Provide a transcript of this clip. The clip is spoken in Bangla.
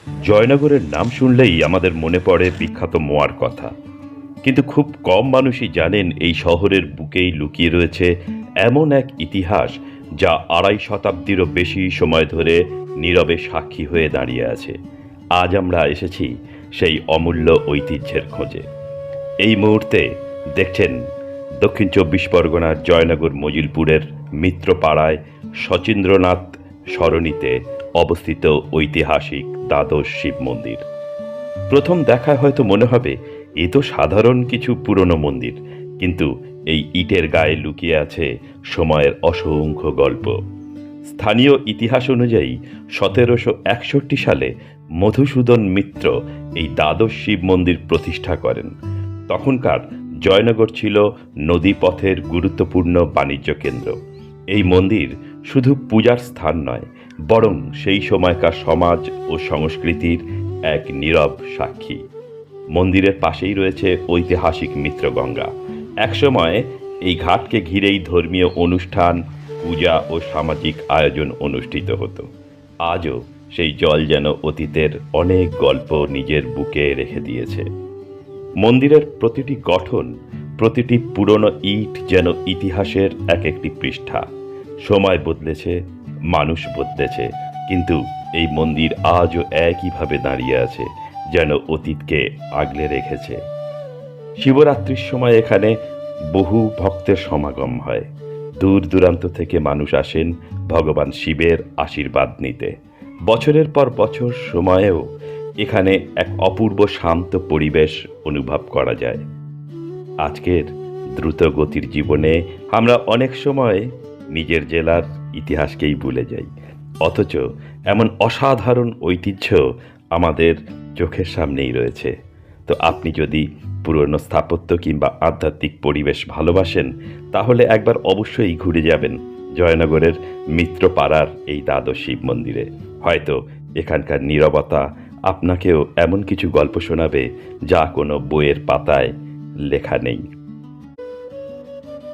জয়নগরের নাম শুনলেই আমাদের মনে পড়ে বিখ্যাত মোয়ার কথা। কিন্তু খুব কম মানুষই জানেন এই শহরের বুকেই লুকিয়ে রয়েছে এমন এক ইতিহাস যা ২৫ শতাব্দীরও বেশি সময় ধরে নীরবে সাক্ষী হয়ে দাঁড়িয়ে আছে। আজ আমরা এসেছি সেই অমূল্য ঐতিহ্যের খোঁজে। এই মুহূর্তে দেখছেন দক্ষিণ ২৪ পরগনার জয়নগর মজিলপুরের মিত্রপাড়ায় শচীন্দ্রনাথ সরণিতে অবস্থিত ঐতিহাসিক দ্বাদশ শিব মন্দির। প্রথম দেখায় হয়তো মনে হবে এ তো সাধারণ কিছু পুরনো মন্দির, কিন্তু এই ইটের গায়ে লুকিয়ে আছে সময়ের অসংখ্য গল্প। স্থানীয় ইতিহাস অনুযায়ী ১৭৬১ সালে মধুসূদন মিত্র এই দ্বাদশ শিব মন্দির প্রতিষ্ঠা করেন। তখনকার জয়নগর ছিল নদীপথের গুরুত্বপূর্ণ বাণিজ্য কেন্দ্র। এই মন্দির শুধু পূজার স্থান নয়, বরং সেই সময়কার সমাজ ও সংস্কৃতির এক নীরব সাক্ষী। মন্দিরের পাশেই রয়েছে ঐতিহাসিক মিত্রগঙ্গা। একসময় এই ঘাটকে ঘিরেই ধর্মীয় অনুষ্ঠান, পূজা ও সামাজিক আয়োজন অনুষ্ঠিত হতো। আজও সেই জল যেন অতীতের অনেক গল্প নিজের বুকে রেখে দিয়েছে। মন্দিরের প্রতিটি গঠন, প্রতিটি পুরনো ইট যেন ইতিহাসের এক একটি পৃষ্ঠা। সময় বদলেছে, মানুষ বদলেছে, কিন্তু এই মন্দির আজও একইভাবে দাঁড়িয়ে আছে, যেন অতীতকে আগলে রেখেছে। শিবরাত্রির সময় এখানে বহু ভক্তের সমাগম হয়। দূর দূরান্ত থেকে মানুষ আসেন ভগবান শিবের আশীর্বাদ নিতে। বছরের পর বছর সময়েও এখানে এক অপূর্ব শান্ত পরিবেশ অনুভব করা যায়। আজকের দ্রুত গতির জীবনে আমরা অনেক সময় নিজের জেলার ইতিহাসকেই ভুলে যাই, অথচ এমন অসাধারণ ঐতিহ্য আমাদের চোখের সামনেই রয়েছে। তো আপনি যদি পুরনো স্থাপত্য কিংবা আধ্যাত্মিক পরিবেশ ভালোবাসেন, তাহলে একবার অবশ্যই ঘুরে যাবেন জয়নগরের মিত্রপাড়ার এই দ্বাদশ শিব মন্দিরে। হয়তো এখানকার নীরবতা আপনাকেও এমন কিছু গল্প শোনাবে যা কোনো বইয়ের পাতায় লেখা নেই।